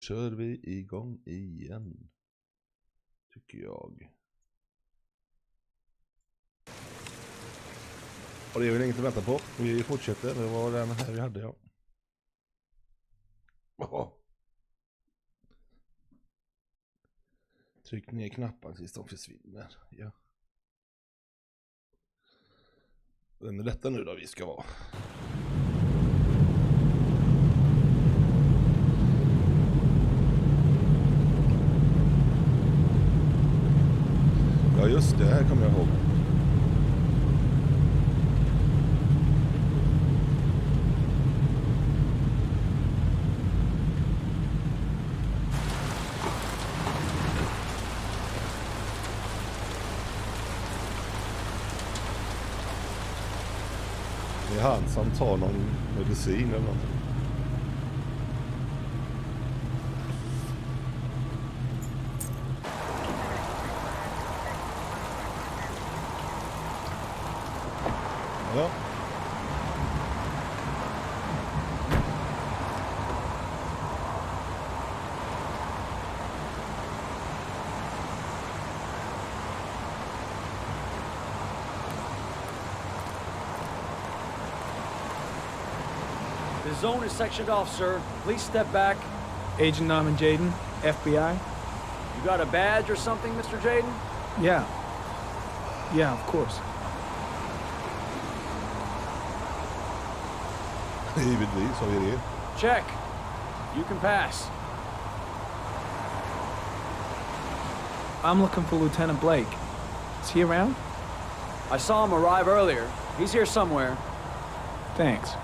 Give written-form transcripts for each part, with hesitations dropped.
Kör vi igång igen, tycker jag. Och det är väl inget att vänta på. Vi fortsätter. Det var den här vi hade, ja. Tryck ner knappen tills de försvinner. Ja. Vem är detta nu då vi ska vara? Ja just det, här kommer jag ihåg. Det är han som tar någon medicin eller någonting. Ja. The zone is sectioned off, sir. Please step back. Agent Norman Jaden, FBI. You got a badge or something, Mr. Jaden? Yeah. Yeah, of course. Givetvis har vi det. Check. You can pass. I'm looking for Lieutenant Blake. Is he around? I saw him arrive earlier. He's here somewhere. Thanks.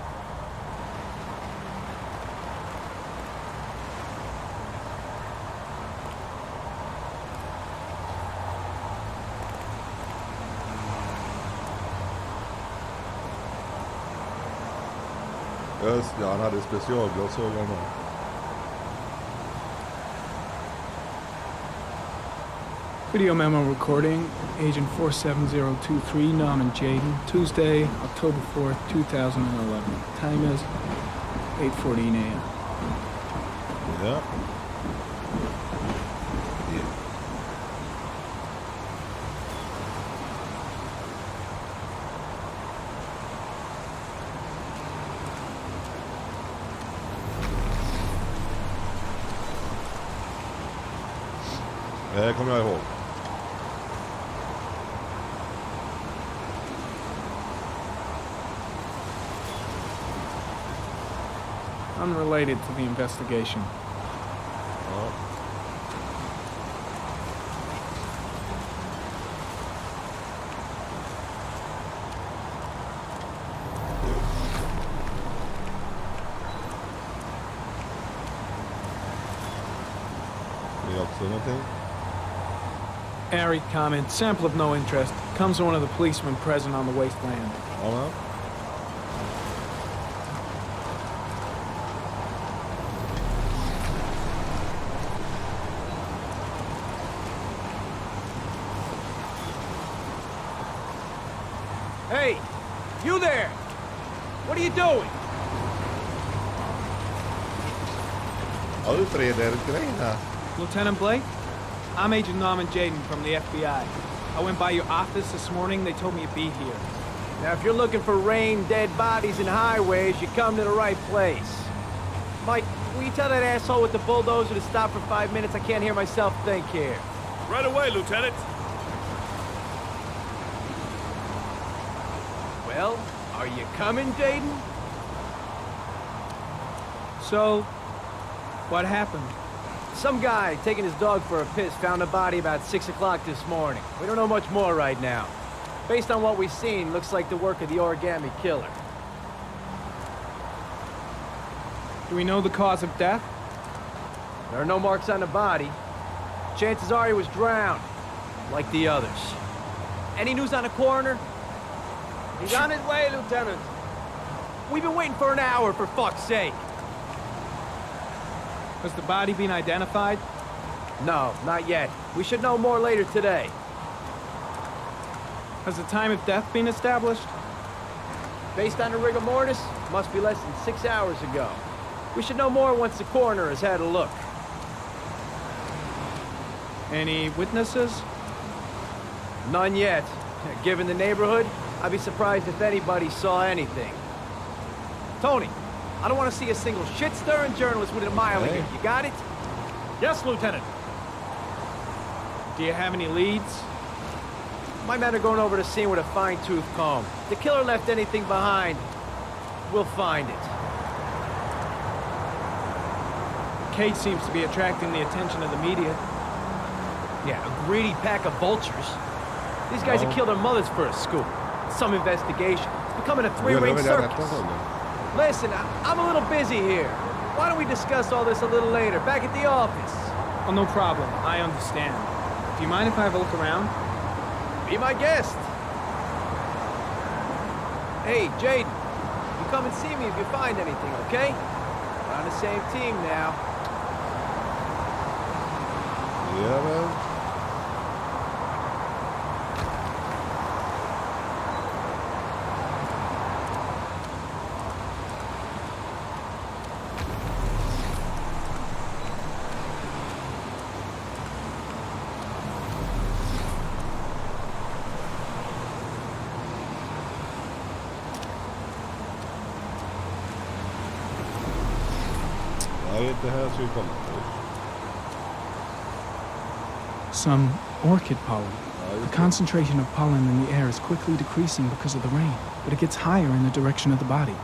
Just ja, han hade specialglasögon då. Video memo recording, Agent 47023, Norman Jaden, Tuesday, October 4th, 2011. Time is 8:14 a.m. Ja. Det kommer jag ihåg. Unrelated to the investigation. Ja. Det är också någonting. Airy comment, sample of no interest. Comes from one of the policemen present on the wasteland. Ja, ja. Hey! You there! What are you doing? Ja, utreder grejerna. Lieutenant Blake? I'm Agent Norman Jaden from the FBI. I went by your office this morning. They told me you'd be here. Now, if you're looking for rain, dead bodies, and highways, you come to the right place. Mike, will you tell that asshole with the bulldozer to stop for 5 minutes? I can't hear myself think here. Right away, Lieutenant. Well, are you coming, Jaden? So, what happened? Some guy taking his dog for a piss found a body about 6 o'clock this morning. We don't know much more right now. Based on what we've seen, looks like the work of the origami killer. Do we know the cause of death? There are no marks on the body. Chances are he was drowned, like the others. Any news on the coroner? He's on his way, Lieutenant. We've been waiting for an hour, for fuck's sake. Has the body been identified? No, not yet. We should know more later today. Has the time of death been established? Based on the rigor mortis, must be less than 6 hours ago. We should know more once the coroner has had a look. Any witnesses? None yet. Given the neighborhood, I'd be surprised if anybody saw anything. Tony, I don't want to see a single shit-stirring journalist within a mile of Hey. here. You got it? Yes, Lieutenant. Do you have any leads? My men are going over the scene with a fine-tooth comb. If the killer left anything behind, we'll find it. Case seems to be attracting the attention of the media. Yeah, a greedy pack of vultures. These guys have killed their mothers for a scoop. Some investigation. It's becoming a three-ring circus. Listen, I'm a little busy here. Why don't we discuss all this a little later, back at the office? Oh, no problem. I understand. Do you mind if I have a look around? Be my guest. Hey, Jaden, you come and see me if you find anything, okay? We're on the same team now. Yeah, man. Nej, det här ska vi kolla på. Some orchid pollen. The concentration of pollen in the air is quickly decreasing because of the rain, but it gets higher in the direction of the body.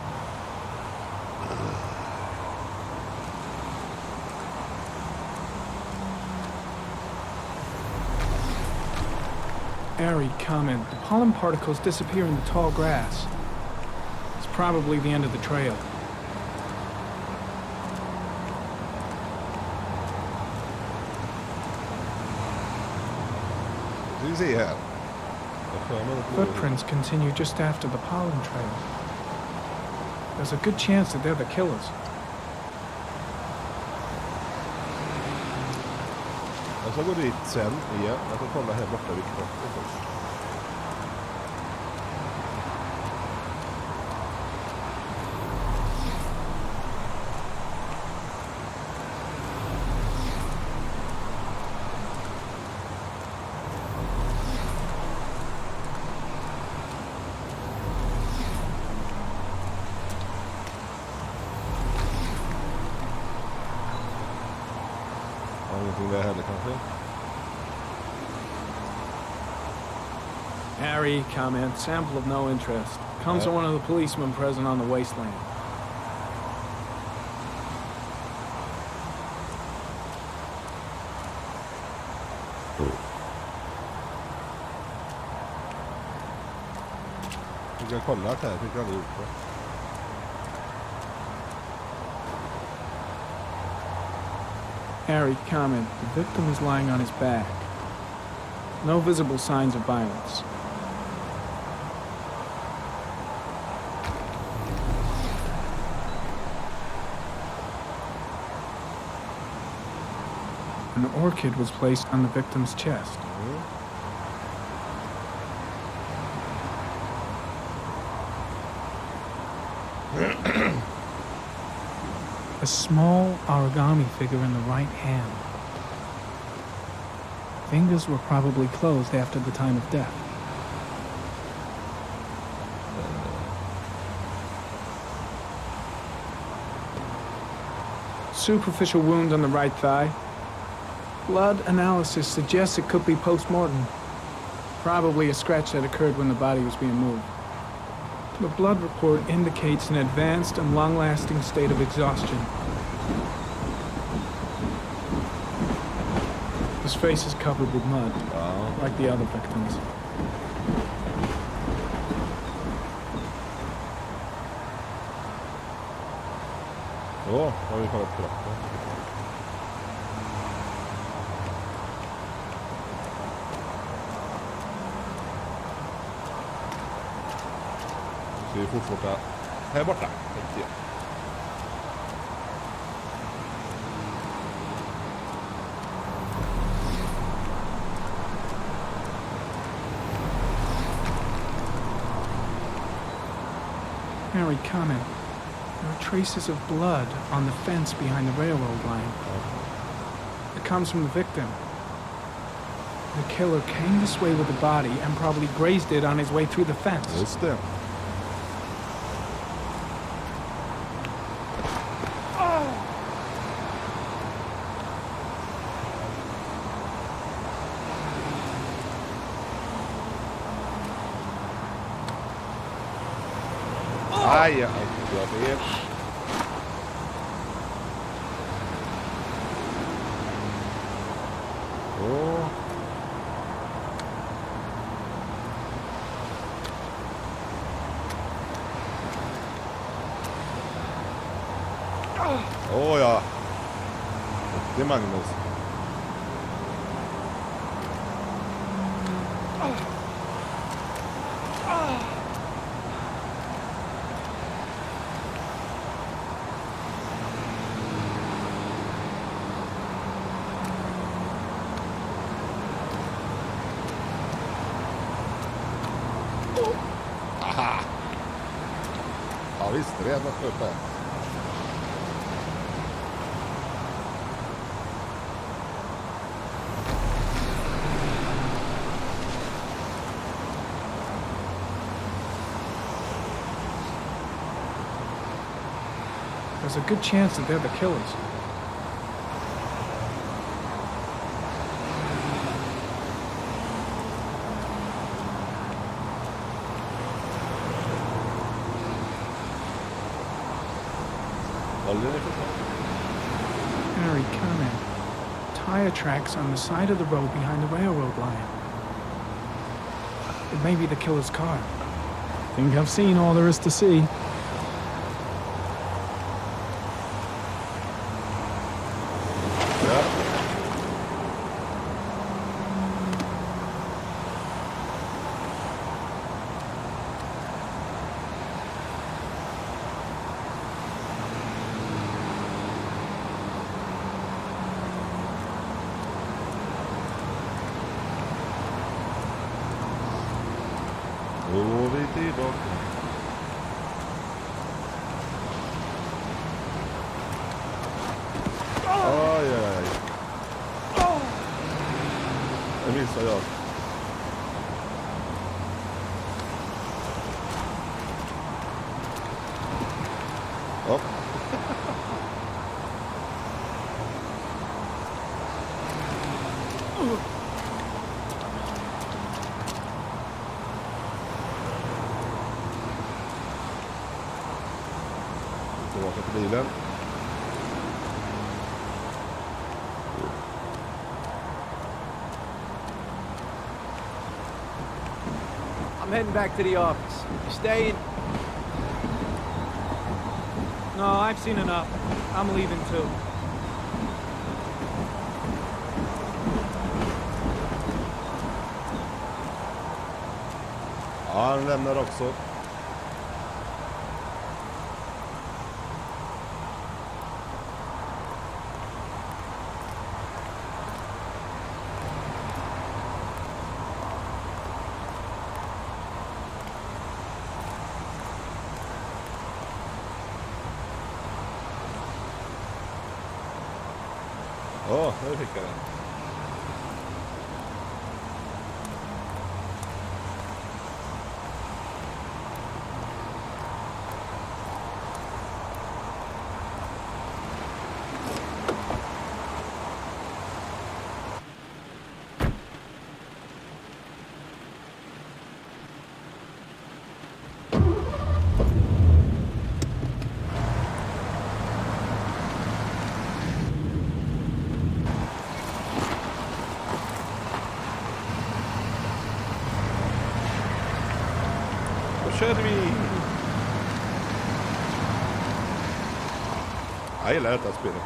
Airy comment. The pollen particles disappear in the tall grass. It's probably the end of the trail. Vi ser här. Footprints continue just after the pollen trail. There's a good chance that they're the killers. Jag ska gå dit sen igen. Jag ska kolla här borta vilket det är först. Ingenting där heller kanske. Harry comment. Sample of no interest. Comes from one of the policemen present on the wasteland. Vi ska kolla här. Jag fick aldrig gjort det. Harry comment. The victim is lying on his back. No visible signs of violence. An orchid was placed on the victim's chest. A small origami figure in the right hand. Fingers were probably closed after the time of death. Superficial wound on the right thigh. Blood analysis suggests it could be post-mortem. Probably a scratch that occurred when the body was being moved. The blood report indicates an advanced and long-lasting state of exhaustion. His face is covered with mud, like the other victims. Ja, har vi kollat kroppen. Så vi fortsätter här borta. Tänkte jag. Harry comment. There are traces of blood on the fence behind the railroad line. It comes from the victim. The killer came this way with the body and probably grazed it on his way through the fence. Just det. Aj, jag vet. Åh. Åh ja. Det är Magnus. Aha. Ja visst, redan uppe. There's a good chance that they're the killers. Harry, come in. Tire tracks on the side of the road behind the railroad line. It may be the killer's car. Think I've seen all there is to see. Då går vi tillbaka. Aj, aj, aj. Det missar jag. Ja. Tillbaka till bilen. I'm heading back to the office. You staying? No, I've seen enough. I'm leaving too. Ja, han lämnar också. Ja, nu fick jag den. Körde vi. Jag gillar detta spelet.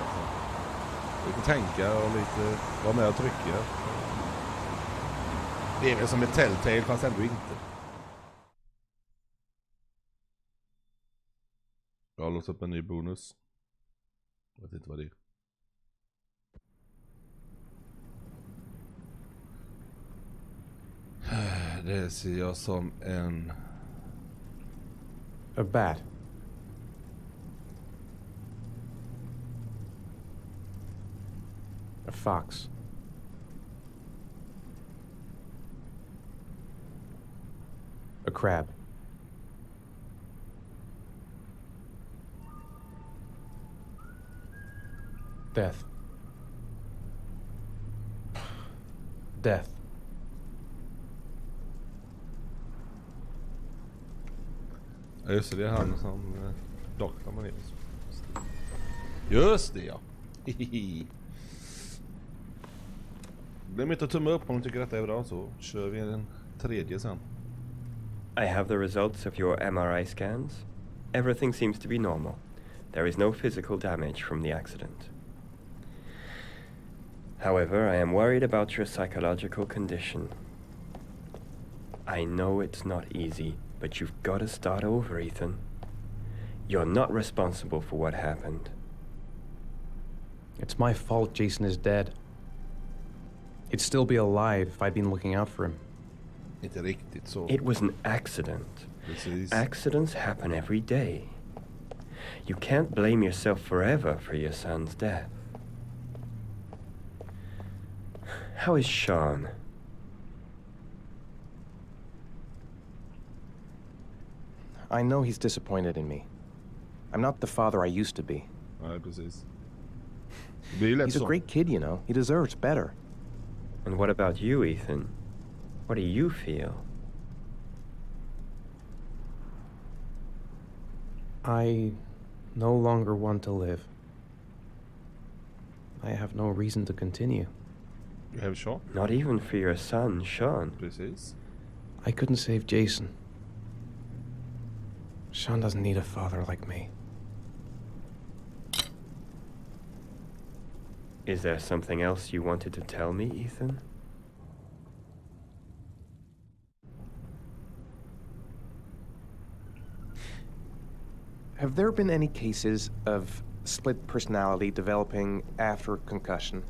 Lite tänka och lite vara med och trycka. Det är väl som ett Telltale fast ändå inte. Jag har låst upp en ny bonus. Jag vet inte vad det är. Det ser jag som en... A bat. A fox. crab. Death. Death. Ja, just det, det är han som doktorn man är. Just det, ja. Glöm inte att tumma upp om du tycker detta är bra, så kör vi en tredje sen. I have the results of your MRI scans. Everything seems to be normal. There is no physical damage from the accident. However, I am worried about your psychological condition. I know it's not easy, but you've got to start over, Ethan. You're not responsible for what happened. It's my fault Jason is dead. He'd still be alive if I'd been looking out for him. Inte riktigt så. It was an accident. Precis. Accidents happen every day. You can't blame yourself forever for your son's death. How is Sean? I know he's disappointed in me. I'm not the father I used to be. Nej, precis. Det blir ju lätt He's a så. great kid, you know. He deserves better. And what about you, Ethan? What do you feel? I no longer want to live. I have no reason to continue. You have Sean? Not even for your son, Sean. Precis. I couldn't save Jason. Sean doesn't need a father like me. Is there something else you wanted to tell me, Ethan? Have there been any cases of split personality developing after concussion?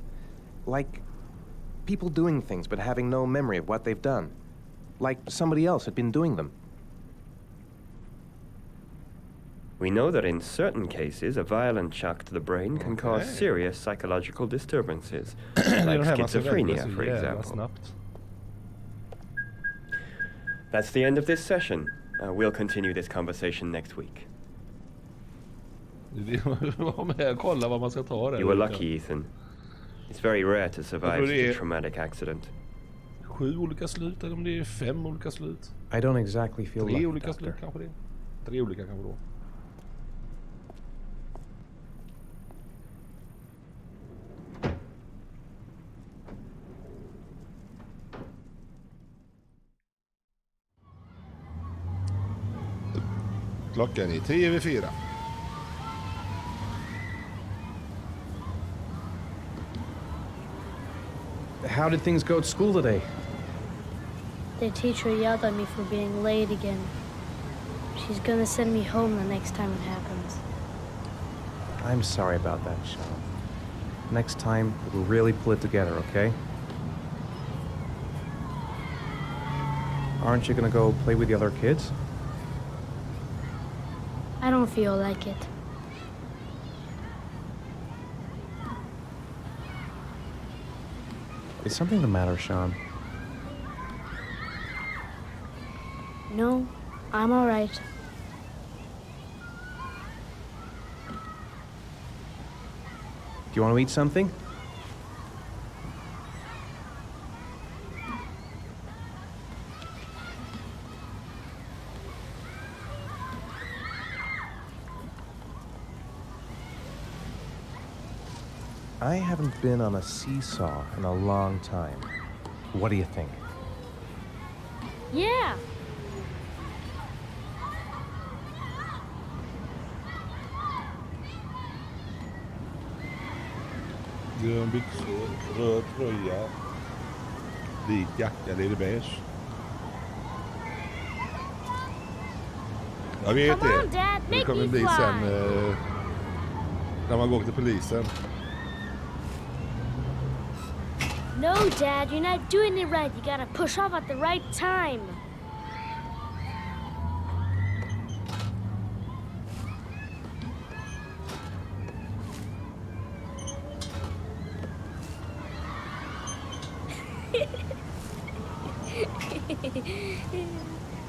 Like people doing things but having no memory of what they've done? Like somebody else had been doing them? We know that in certain cases, a violent shock to the brain can cause serious psychological disturbances, like schizophrenia, for example. That's the end of this session. We'll continue this conversation next week. Kolla vad man ska ta där. You were lucky, Ethan. It's very rare to survive such a traumatic accident. 7 olika slut, eller om det är 5 olika slut. I don't exactly feel 3 lucky, olika doctor. slut kanske det. 3 olika kanske då. Klockan är 3:04. How did things go at school today? The teacher yelled at me for being late again. She's gonna send me home the next time it happens. I'm sorry about that, Sean. Next time, we'll really pull it together, okay? Aren't you gonna go play with the other kids? I don't feel like it. Is something the matter, Sean? No, I'm all right. Do you want to eat something? I haven't been on a seesaw in a long time. What do you think? Yeah! Grön byxor, röd tröja, vit jacka, det är det beige. Jag vet Come on, det. Dad, Det make kommer me bli fly. sen när man går till polisen. No, Dad, you're not doing it right. You gotta push off at the right time.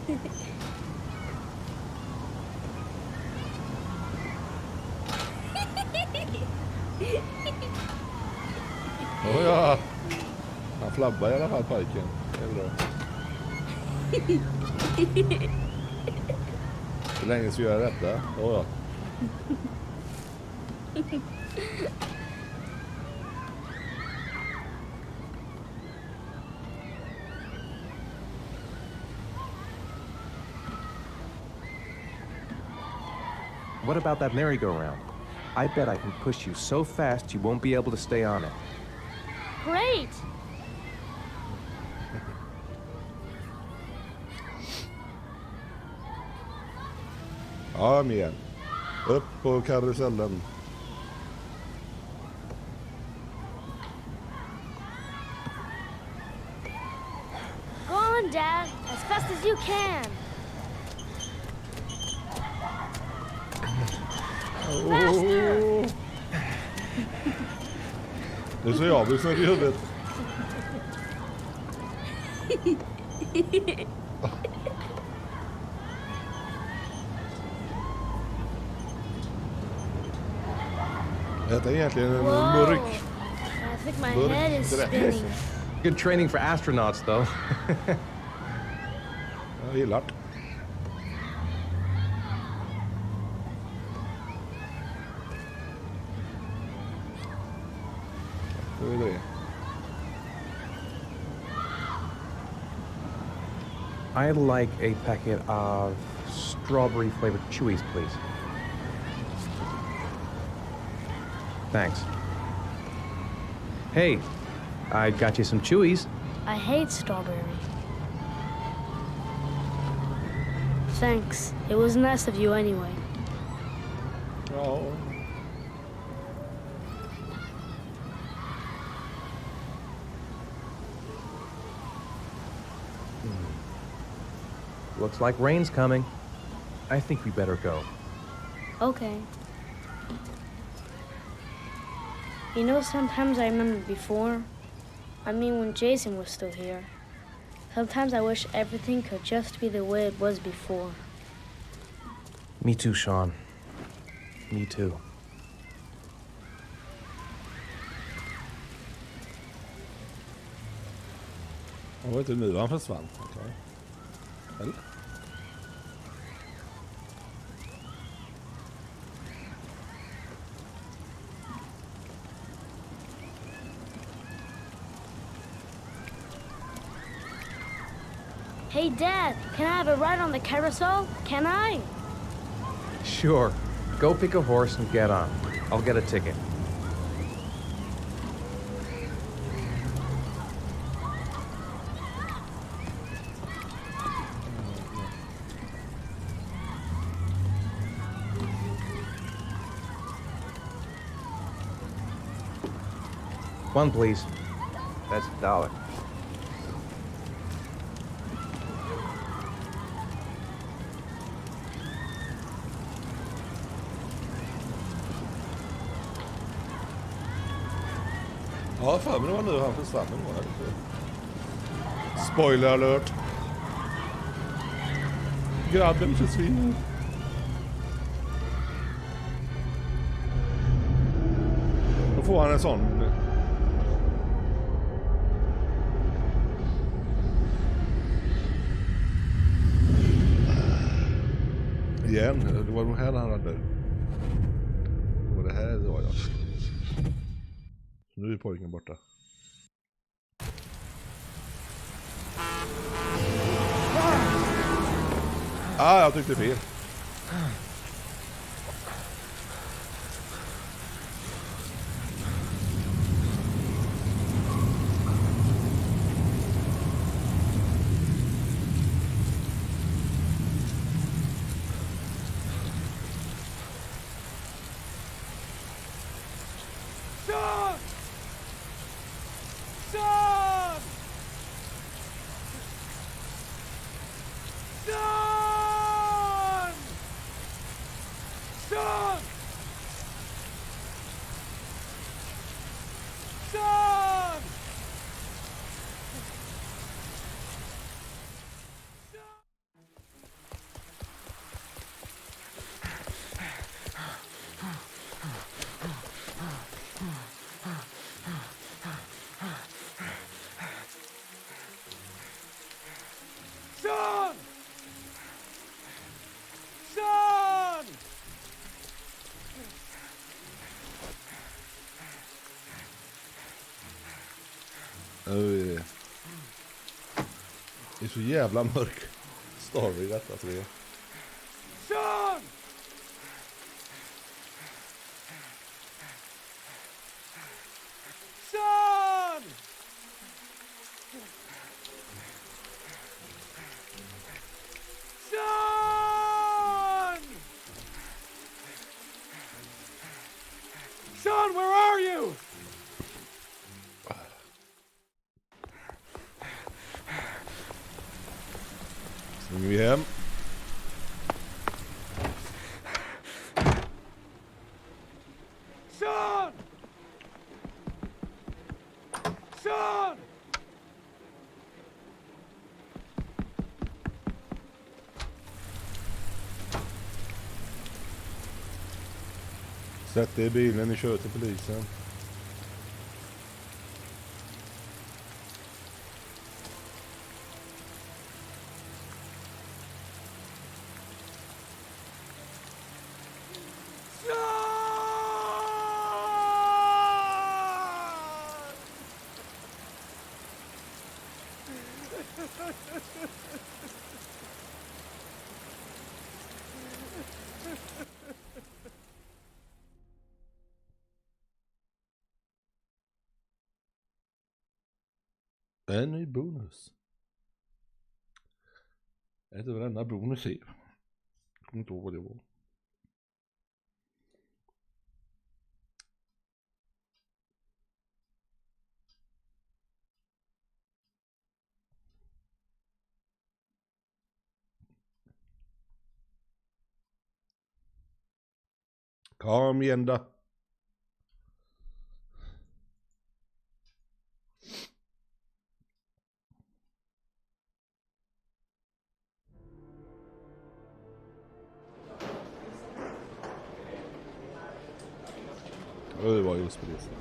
Oh ja. Han flabbar i alla fall, pojken. Det är bra. Hur länge ska jag göra detta? Oh ja. What about that merry-go-round? I bet I can push you so fast you won't be able to stay on it. Great! Ja, kom igen. Upp på karusellen. Go on, Dad, as fast as you can. Faster! Det är så jag blir snurrig i huvudet. Detta är egentligen en mörk. I think my head is spinning. Good training for astronauts, though. Jag gillar det. Då är det. I'd like a packet of strawberry-flavored chewies, please. Thanks. Hey, I got you some chewies. I hate strawberry. Thanks. It was nice of you anyway. Ja. Looks like rain's coming. I think we better go. Okay. You know, sometimes I remember before. I mean, when Jason was still here. Sometimes I wish everything could just be the way it was before. Me too, Sean. Me too. Det var inte nu han försvann. Okay. Eller? Hey, Dad, can I have a ride on the carousel? Can I? Sure. Go pick a horse and get on. I'll get a ticket. One, please. That's $1. Ja, för mig det var nu han försvann. Spoiler alert. Grabben försvinner. Då får han en sån. Igen, det var de här han hade. Det var det här det var jag. Nu är pojken borta. Jag tyckte fel. Det är så jävla mörk story detta, tror jag. Sean! Sean! Sean! Sean, where are you? Springer vi hem. Sean! Sean! Sätt dig i bilen och kör till polisen. En ny bonus. Jag vet inte vad denna bonus är. Jag kommer inte ihåg vad det var. Kom igen då. Det var just på det sättet.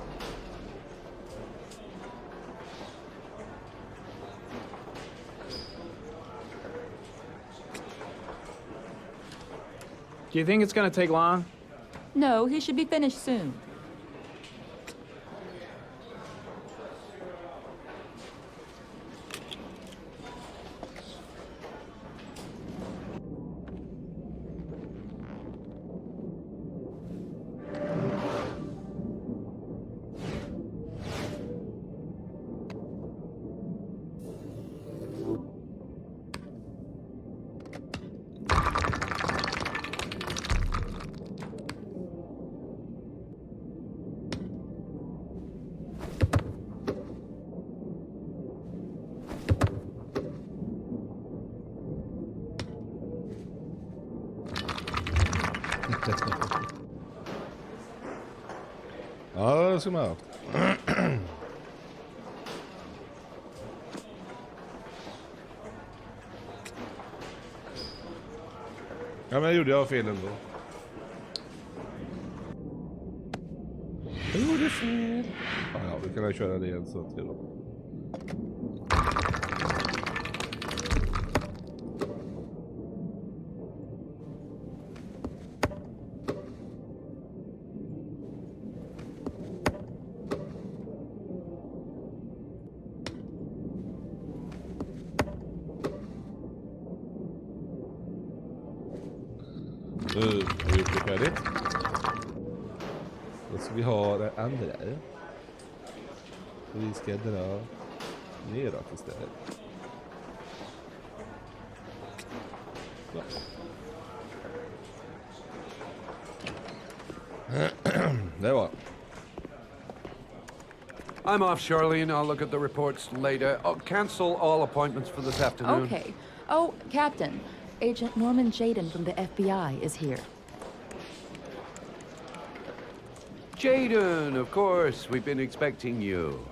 Do you think it's gonna take long? No, he should be finished soon. Ja, det ska man ha. Ja, men gjorde jag fel ändå. Jag gjorde fel. Ja, vi kan köra det igen så till då. Nu har vi gjort det färdigt. Då ska vi ha det andra. Och vi ska dra neråt istället. Så. Det var. I'm off, Charlene. I'll look at the reports later. I'll cancel all appointments for this afternoon. Okay. Oh, Captain. Agent Norman Jaden from the FBI is here. Jaden, of course. We've been expecting you.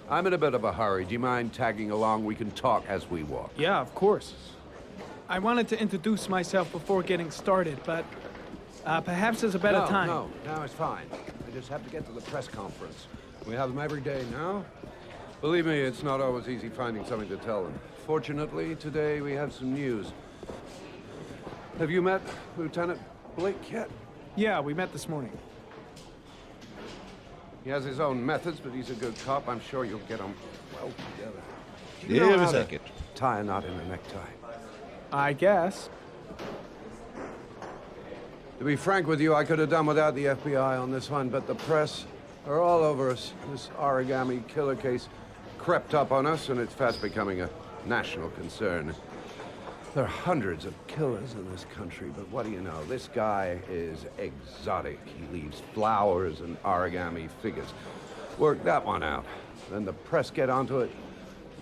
I'm in a bit of a hurry. Do you mind tagging along? We can talk as we walk. Yeah, of course. I wanted to introduce myself before getting started, but perhaps there's a better time. No, it's fine. I just have to get to the press conference. We have them every day now. Believe me, it's not always easy finding something to tell them. Fortunately, today we have some news. Have you met Lieutenant Blake yet? Yeah, we met this morning. He has his own methods, but he's a good cop. I'm sure you'll get him well together. Det är vi säkert. Tie a knot in a necktie. I guess. To be frank with you, I could have done without the FBI on this one, but the press are all over us. This origami killer case crept up on us, and it's fast becoming a national concern. There are hundreds of killers in this country, but what do you know? This guy is exotic. He leaves flowers and origami figures. Work that one out. Then the press get onto it,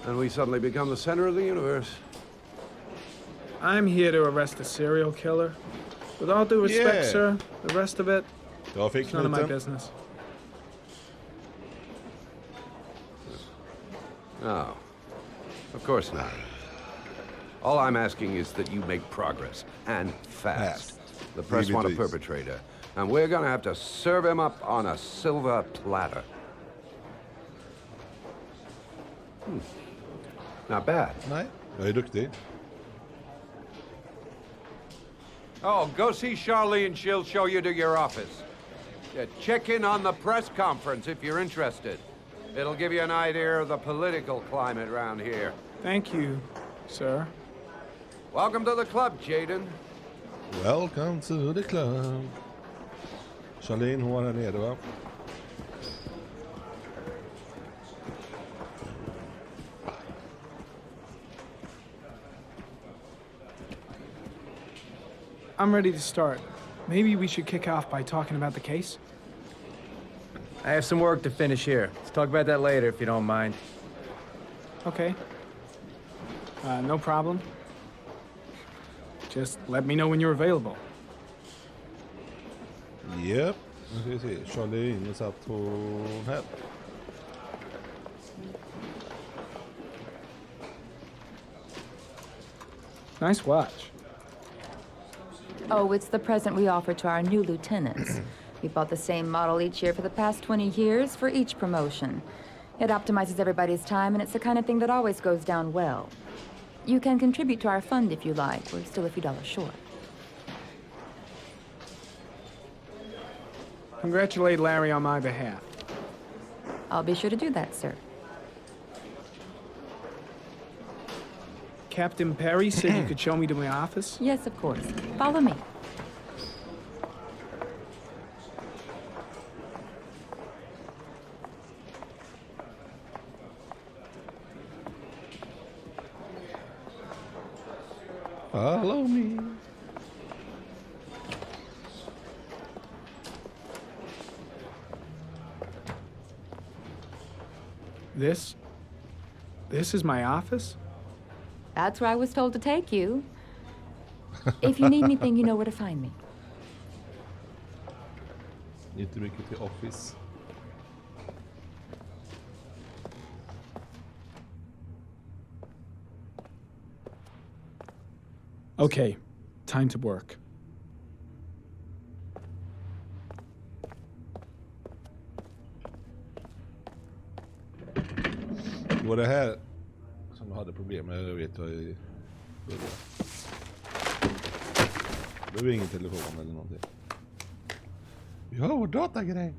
and we suddenly become the center of the universe. I'm here to arrest a serial killer. With all due respect, sir, the rest of it, it's none of my business. No, of course not. All I'm asking is that you make progress, and fast. The press want a perpetrator, and we're gonna have to serve him up on a silver platter. Not bad. Nej, jag är duktig. Oh, go see Charlie and she'll show you to your office. Check in on the press conference if you're interested. It'll give you an idea of the political climate around here. Thank you, sir. Welcome to the club, Jaden. Welcome to the club. Charlene, hon var här nere, va? I'm ready to start. Maybe we should kick off by talking about the case? I have some work to finish here. Let's talk about that later if you don't mind. Okay. No problem. Just let me know when you're available. Yep. Nu ska vi se. Charlene satt hon här. Nice watch. Oh, it's the present we offer to our new lieutenants. We bought the same model each year for the past 20 years for each promotion. It optimizes everybody's time, and it's the kind of thing that always goes down well. You can contribute to our fund if you like. We're still a few dollars short. Congratulate Larry on my behalf. I'll be sure to do that, sir. Captain Perry said you could show me to my office? Yes, of course. Follow me. Follow me. This is my office? That's where I was told to take you. If you need anything, you know where to find me. Inte mycket till office. Okay, time to work. Det var det här som jag hade problem med, jag vet jag i början. Det var ingen telefon eller någonting. Ja, vår datagrej.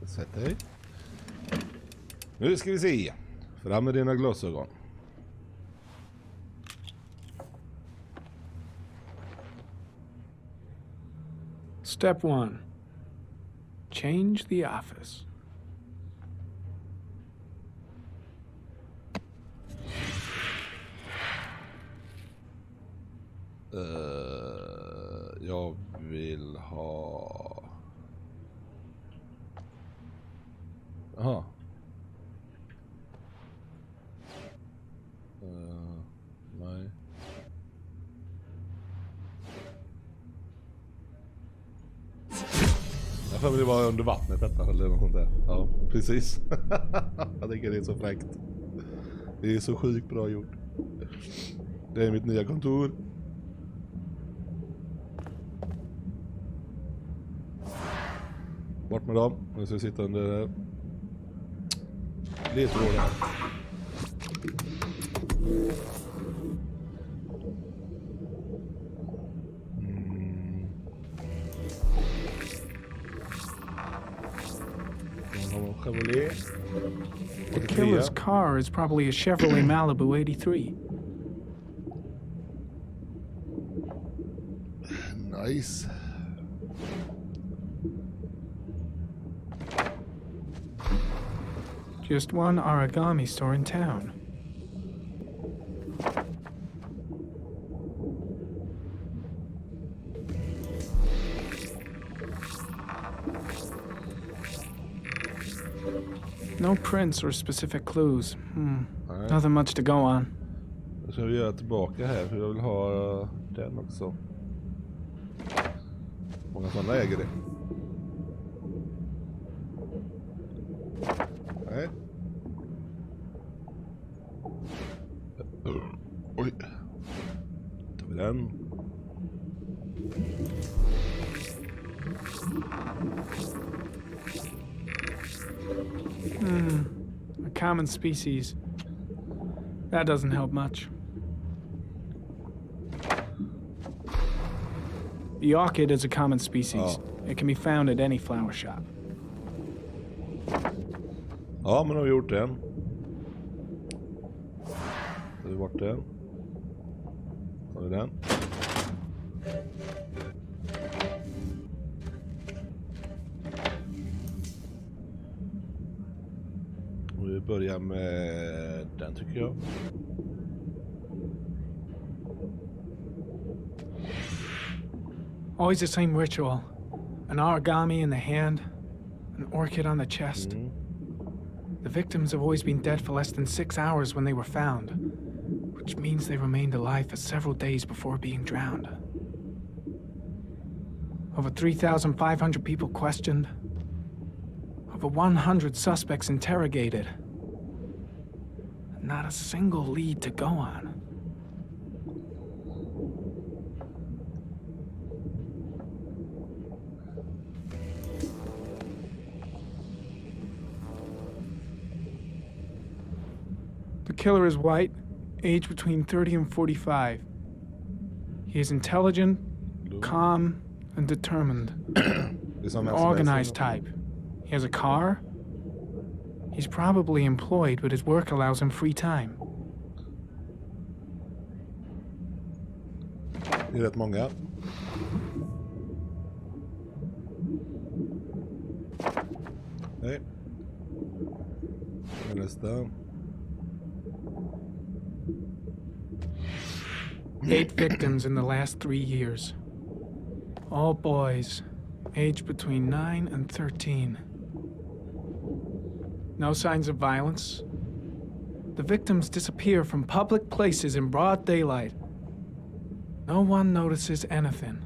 Sätt dig. Nu ska vi se. Fram med dina glasögon. Step 1. Change the office. Jag vill ha... Aha. Nej. Jag får väl vara under vattnet detta eller något sånt där. Ja, precis. Jag tycker det är så fräckt. Det är så sjukt bra gjort. Det är mitt nya kontor. Bort med dem. Nu ska vi sitta under ledtrådar. The killer's car is probably a Chevrolet Malibu 83. Nice. Just one origami store in town. No prints or specific clues. Nothing much to go on. Då ska vi göra tillbaka här för jag vill ha den också. Många sådana äger det. Nej. Oj. Tar vi den. A common species. That doesn't help much. The orchid is a common species. It can be found at any flower shop. Ja, men har vi gjort den. Har vi bort den. Har vi den. Och vi börjar med den tycker jag. Always the same ritual. An origami in the hand, an orchid on the chest. The victims have always been dead for less than 6 hours when they were found, which means they remained alive for several days before being drowned. Over 3,500 people questioned. Over 100 suspects interrogated. Not a single lead to go on. The killer is white, aged between 30 and 45. He is intelligent, calm, and determined. An organized type. He has a car. He's probably employed, but his work allows him free time. Det är rätt många. Nej. Nästa. 8 victims in the last 3 years. All boys, aged between 9 and 13. No signs of violence. The victims disappear from public places in broad daylight. No one notices anything.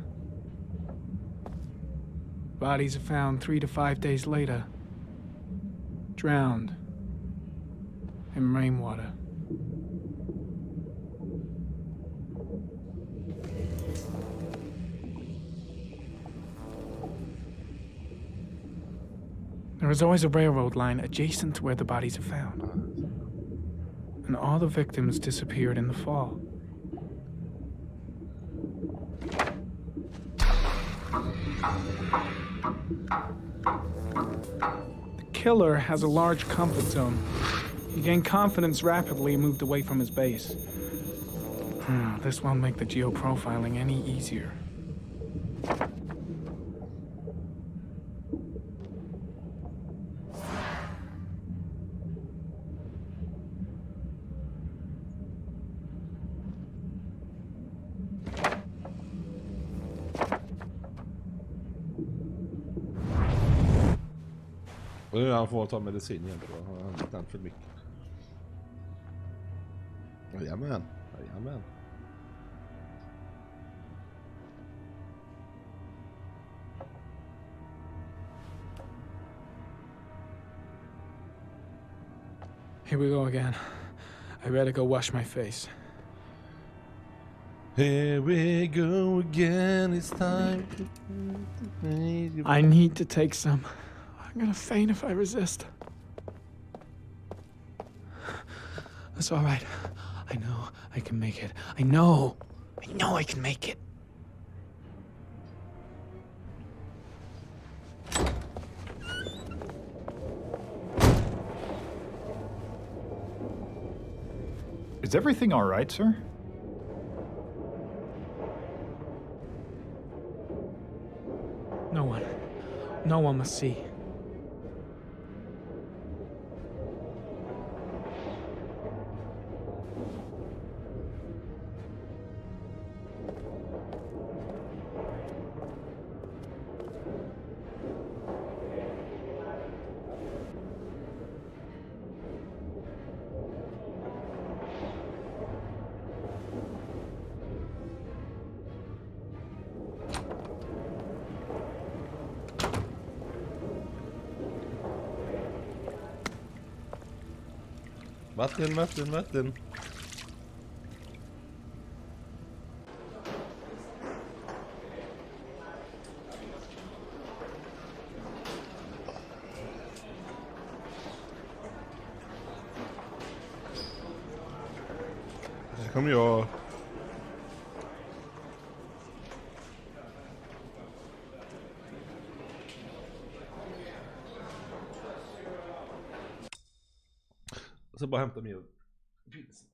Bodies are found 3 to 5 days later, drowned in rainwater. There is always a railroad line adjacent to where the bodies are found. And all the victims disappeared in the fall. The killer has a large comfort zone. He gained confidence rapidly and moved away from his base. This won't make the geoprofiling any easier. Och nu han får ta medicin igen då. Han har inte för mycket. Jajamän. Jajamän. Here we go again. I better go wash my face. Here we go again, it's time. I need to take some. I'm gonna faint if I resist. That's all right. I know I can make it. I know I can make it. Is everything all right, sir? No one must see. Vatten. Här kommer jag. Så bara hämta mer pilsner.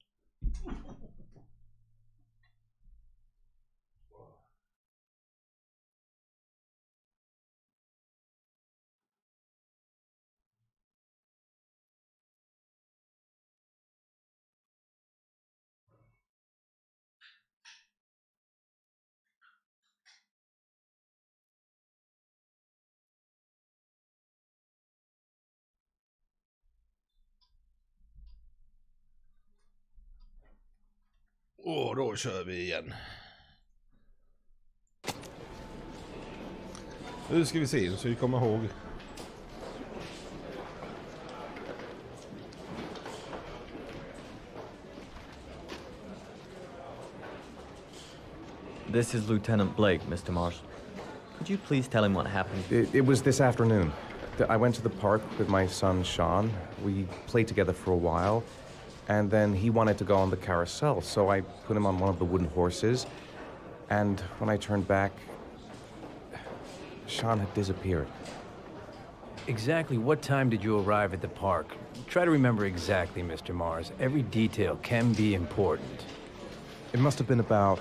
Och då kör vi igen. Nu ska vi se så vi kommer ihåg. This is Lieutenant Blake, Mr. Mars. Could you please tell him what happened? It was this afternoon. I went to the park with my son, Sean. We played together for a while. And then he wanted to go on the carousel, so I put him on one of the wooden horses. And when I turned back, Sean had disappeared. Exactly what time did you arrive at the park? Try to remember exactly, Mr. Mars. Every detail can be important. It must have been about...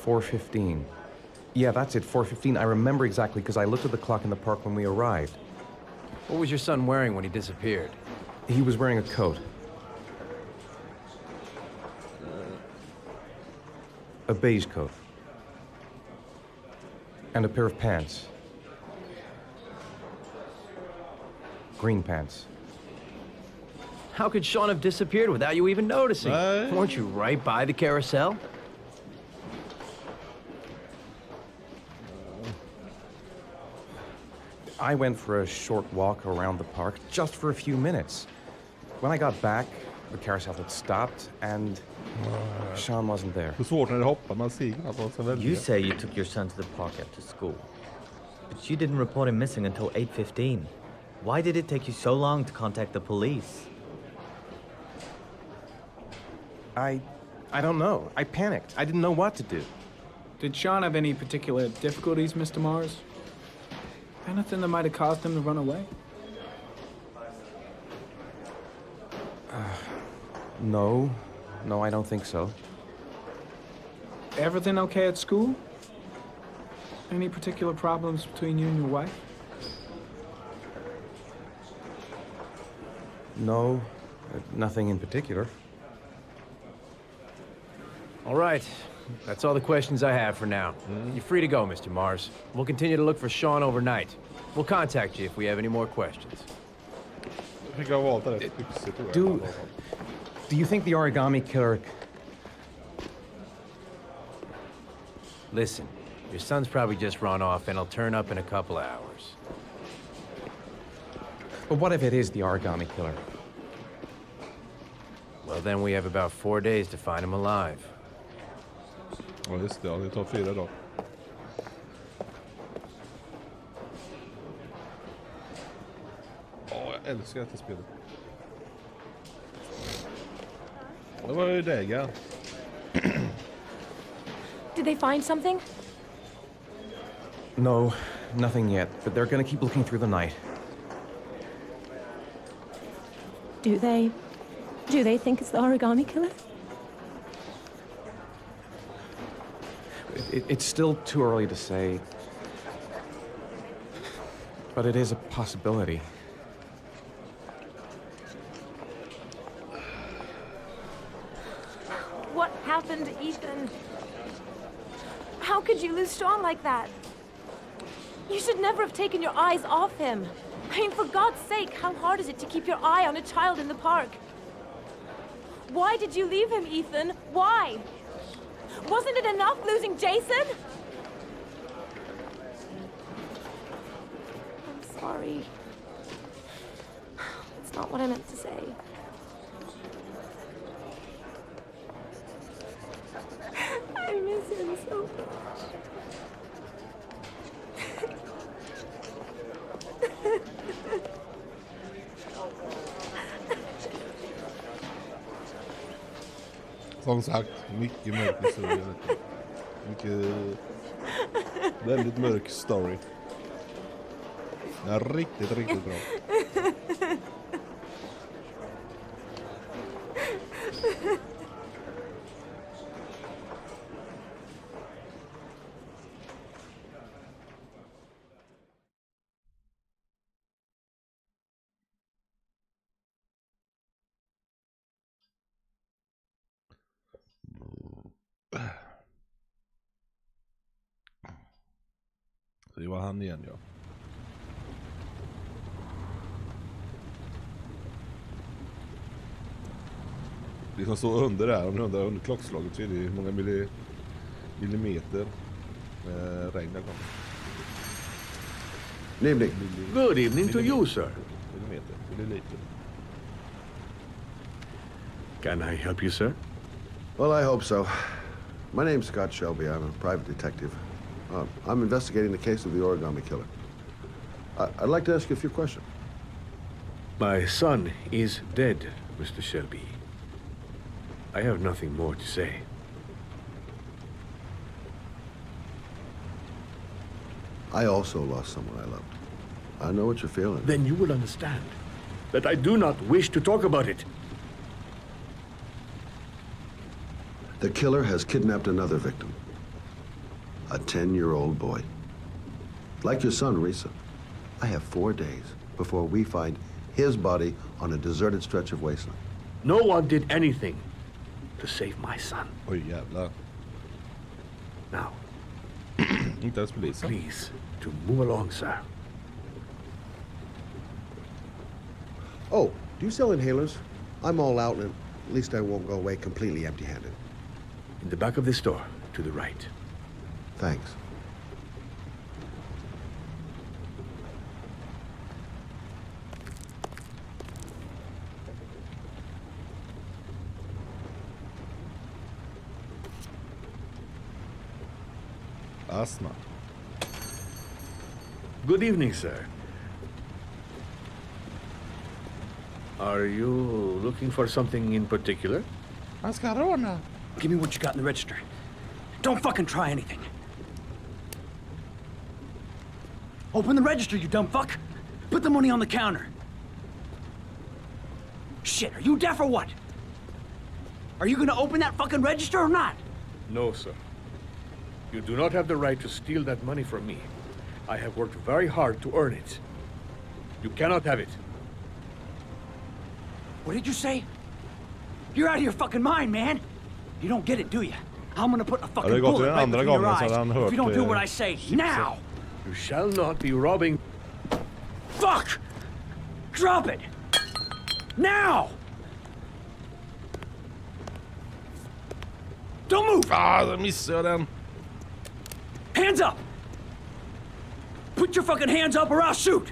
4:15. Yeah, that's it, 4:15. I remember exactly because I looked at the clock in the park when we arrived. What was your son wearing when he disappeared? He was wearing a coat. A beige coat. And a pair of pants. Green pants. How could Sean have disappeared without you even noticing? Weren't you right by the carousel? I went for a short walk around the park, just for a few minutes. When I got back, the carousel had stopped, and Sean wasn't there. You say you took your son to the park after school, but you didn't report him missing until 8:15. Why did it take you so long to contact the police? I don't know. I panicked. I didn't know what to do. Did Sean have any particular difficulties, Mr. Mars? Anything that might have caused him to run away? No, I don't think so. Everything okay at school? Any particular problems between you and your wife? No, nothing in particular. All right. That's all the questions I have for now. You're free to go, Mr. Mars. We'll continue to look for Sean overnight. We'll contact you if we have any more questions. Do you think the origami killer... Listen, your son's probably just run off and he'll turn up in a couple of hours. But what if it is the origami killer? Well, then we have about 4 days to find him alive. Ja just det, ja, det tar 4 dagar. Ja, jag älskar detta spelet. Det var ju däga. Did they find something? No, nothing yet, but they're gonna keep looking through the night. Do they think it's the origami killer? It's still too early to say, but it is a possibility. What happened to Ethan? How could you lose Sean like that? You should never have taken your eyes off him. I mean, for God's sake, how hard is it to keep your eye on a child in the park? Why did you leave him, Ethan? Why? Wasn't it enough losing Jason? I'm sorry. It's not what I meant to say. I miss him so much. Som sagt, mycket mörk historia. Mycket... Väldigt mörk story. Ja, riktigt, riktigt bra. Så det var han igen, ja. Det som står under där, om ni undrar under klockslaget, så är det hur många millimeter regn det kommer. Evening. Good evening to you, sir. Milliliter. Can I help you, sir? Well, I hope so. My name's Scott Shelby. I'm a private detective. I'm investigating the case of the origami killer. I'd like to ask you a few questions. My son is dead, Mr. Shelby. I have nothing more to say. I also lost someone I loved. I know what you're feeling. Then you will understand that I do not wish to talk about it. The killer has kidnapped another victim. A 10-year-old boy. Like your son, Risa. I have 4 days before we find his body on a deserted stretch of wasteland. No one did anything to save my son. Oj, jävlar. Now, Inte ens polisen. please, to move along, sir. Oh, do you sell inhalers? I'm all out, and at least I won't go away completely empty-handed. In the back of this store, to the right. Thanks. Asna. Good evening, sir. Are you looking for something in particular? Mascarona. Give me what you got in the register. Don't fucking try anything. Open the register, you dumb fuck. Put the money on the counter. Shit, are you deaf or what? Are you gonna open that fucking register or not? No, sir. You do not have the right to steal that money from me. I have worked very hard to earn it. You cannot have it. What did you say? You're out of your fucking mind, man. You don't get it, do you? I'm gonna put a fucking bullet right between your eyes if you don't do what I say now. You shall not be robbing. Fuck! Drop it! Now! Don't move! Ah, missade jag den. Hands up! Put your fucking hands up or I'll shoot!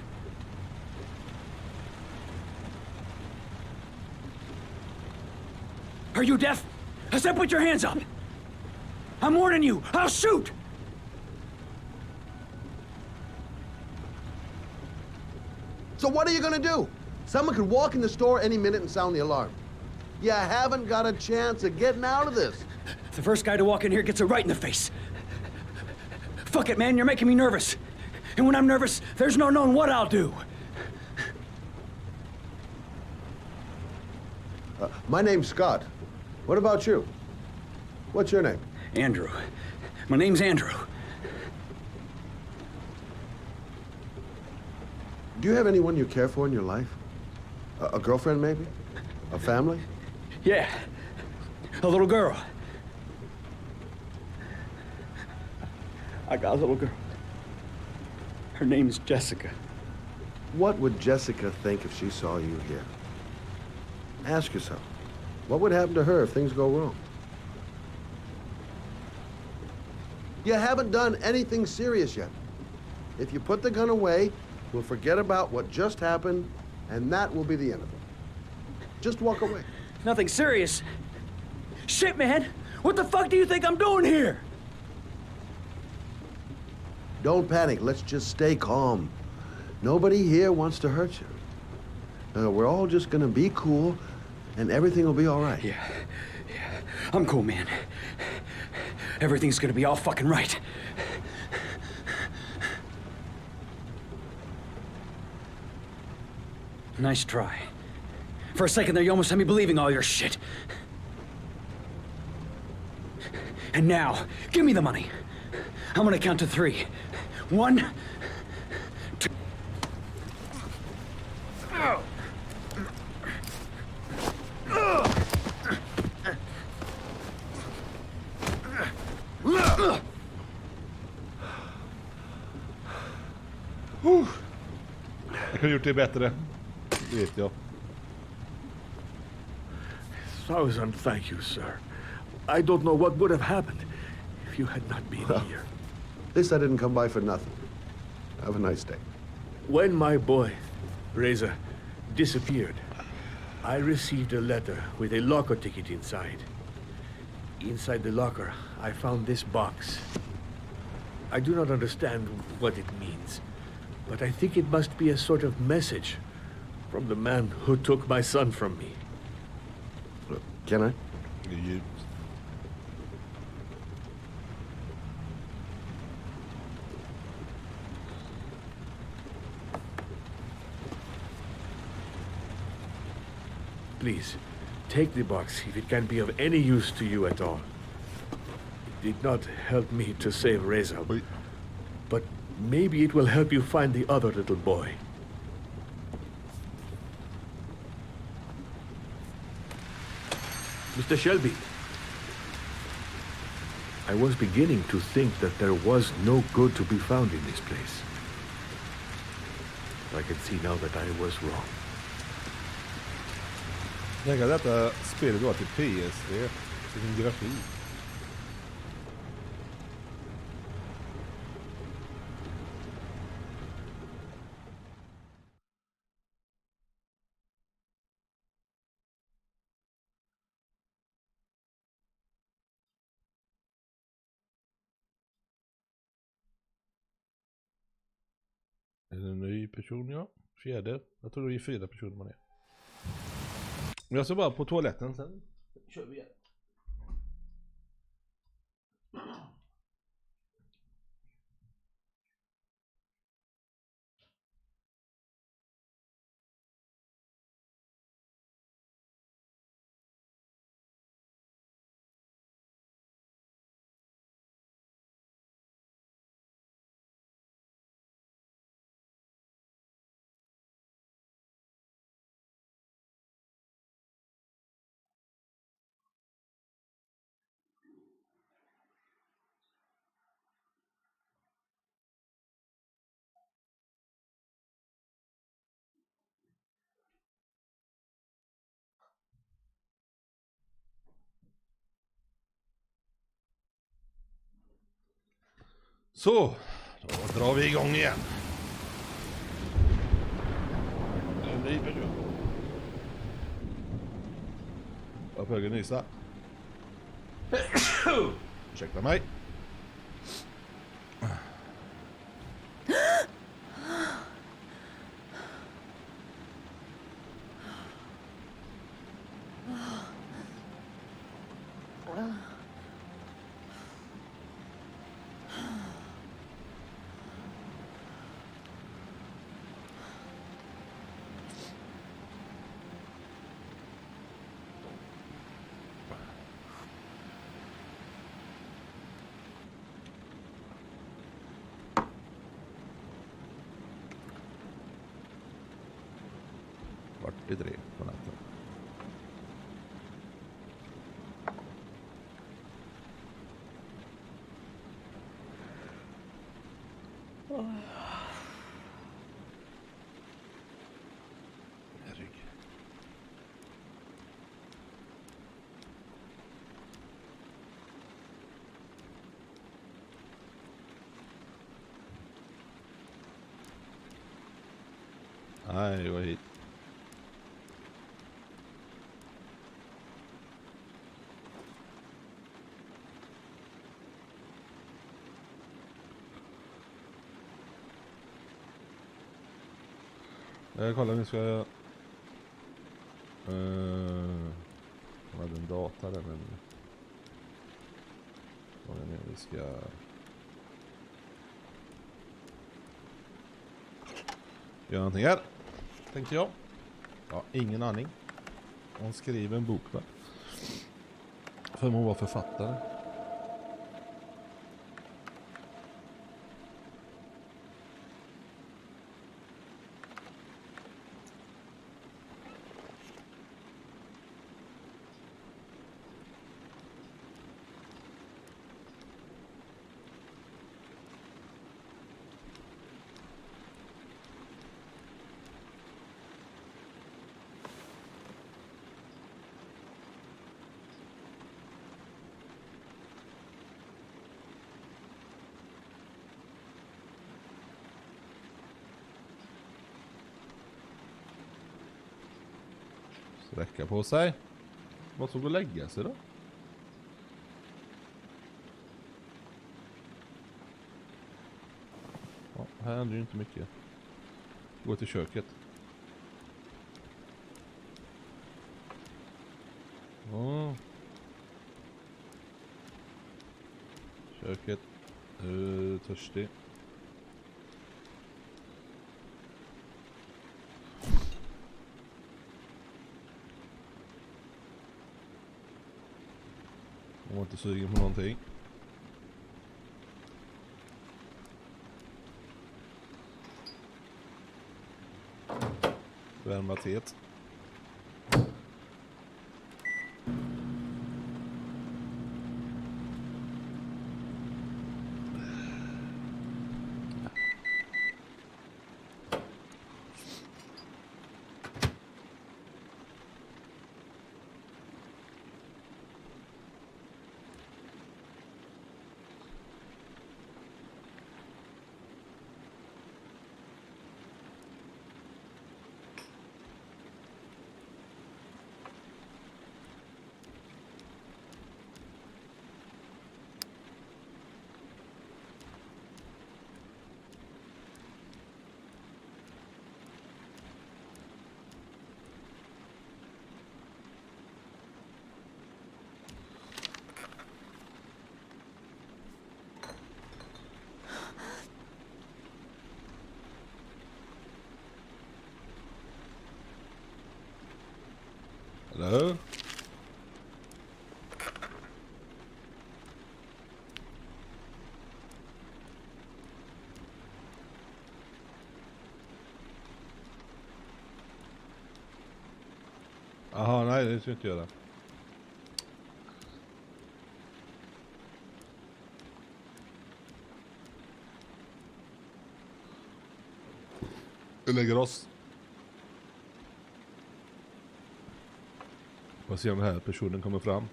Are you deaf? I said put your hands up! I'm warning you. I'll shoot. So what are you gonna do? Someone could walk in the store any minute and sound the alarm. You haven't got a chance of getting out of this. The first guy to walk in here gets it right in the face. Fuck it, man, you're making me nervous. And when I'm nervous, there's no knowing what I'll do. My name's Scott. What about you? What's your name? Andrew. My name's Andrew. Do you have anyone you care for in your life? A girlfriend, maybe? A family? Yeah. A little girl. I got a little girl. Her name's Jessica. What would Jessica think if she saw you here? Ask yourself, what would happen to her if things go wrong? You haven't done anything serious yet. If you put the gun away, we'll forget about what just happened, and that will be the end of it. Just walk away. Nothing serious. Shit, man! What the fuck do you think I'm doing here? Don't panic. Let's just stay calm. Nobody here wants to hurt you. We're all just gonna be cool, and everything will be all right. Yeah. I'm cool, man. Everything's gonna be all fucking right. Nice try. For a second there, you almost had me believing all your shit. And now, give me the money. I'm gonna count to 3. 1, 2... Jag kunde gjort det bättre. Det vet jag. Thousand thank you, sir. I don't know what would have happened if you had not been here. At least I didn't come by for nothing. Have a nice day. When my boy, Reza, disappeared, I received a letter with a locker ticket inside. Inside the locker, I found this box. I do not understand what it means, but I think it must be a sort of message from the man who took my son from me. Can I? Please, take the box if it can be of any use to you at all. It did not help me to save Reza, but maybe it will help you find the other little boy. Mr. Shelby, I was beginning to think that there was no good to be found in this place. I can see now that I was wrong. Jag tänker att detta spelet var till PS3, sin grafik. Är det en ny person, ja? Fjärde. Jag tror det är 4 personer man är. Jag ska bara på toaletten, sen kör vi igen. Så, då drar vi igång igen. En ny person. Jag får nysa. Ursäkta mig. Vart det drev på natten. Nej, jag är hit. Kolla, nu ska jag... Jag hade en data där, men... Vi ska... Göra någonting här, tänkte jag. Ja, ingen aning. Hon skriver en bok, va? För hon var författare. Sträcka på sig. Måste gå och lägga sig då. Ja, här händer ju inte mycket. Gå till köket. Ja. Köket. Törstig. Jag var inte sugen på någonting. Värma teet. Hello? Aha, nej, det ska jag inte göra. Vi lägger oss. Får se om den här personen kommer fram.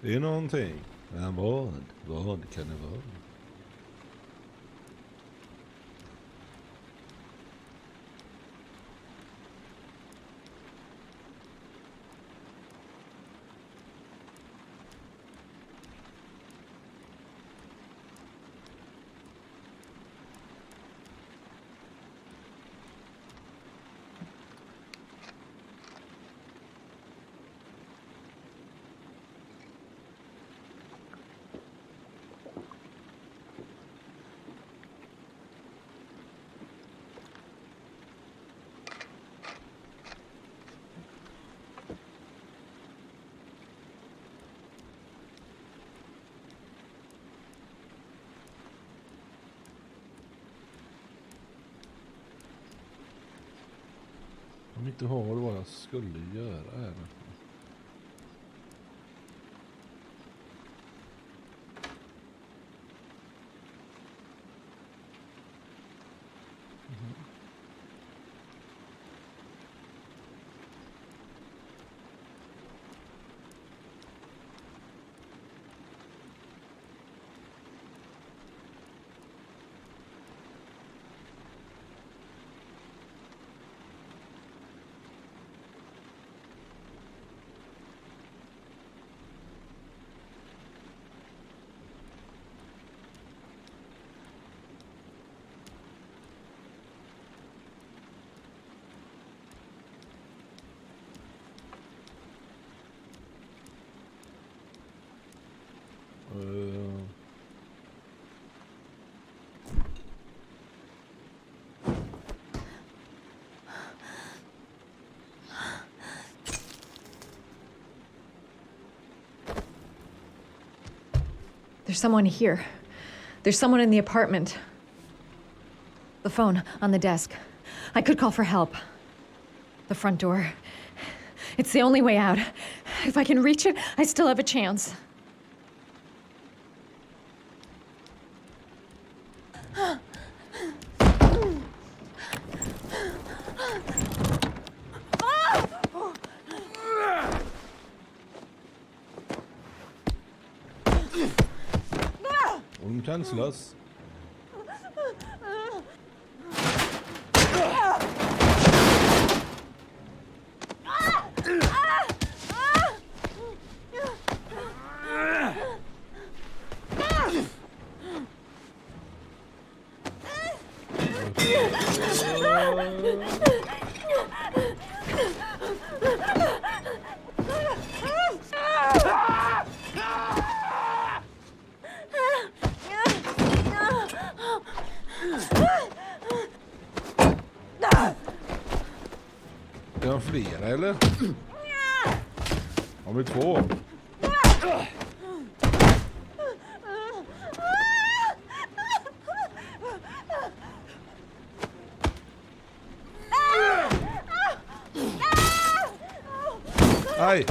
Det är någonting. Men vad kan det vara? Om inte har vad jag skulle göra här. There's someone here. There's someone in the apartment. The phone on the desk. I could call for help. The front door. It's the only way out. If I can reach it, I still have a chance. Hon kan slåss. Är de flera eller? Har vi två? Aj!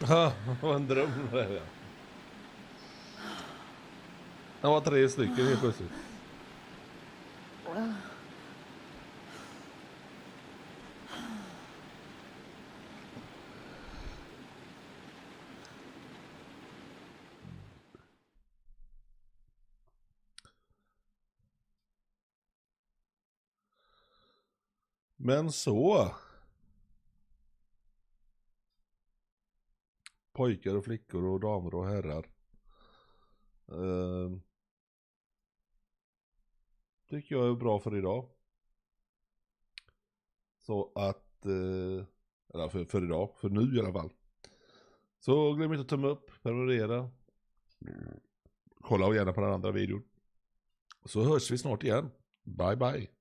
Ja, det var en dröm där. Det var 3 stycken helt plötsligt. Men så. pojkar och flickor och damer och herrar. Tycker jag är bra för idag. Så att, eller för idag, för nu i alla fall. Så glöm inte att tumma upp, prenumerera. Kolla gärna på den andra videon. Så hörs vi snart igen. Bye bye.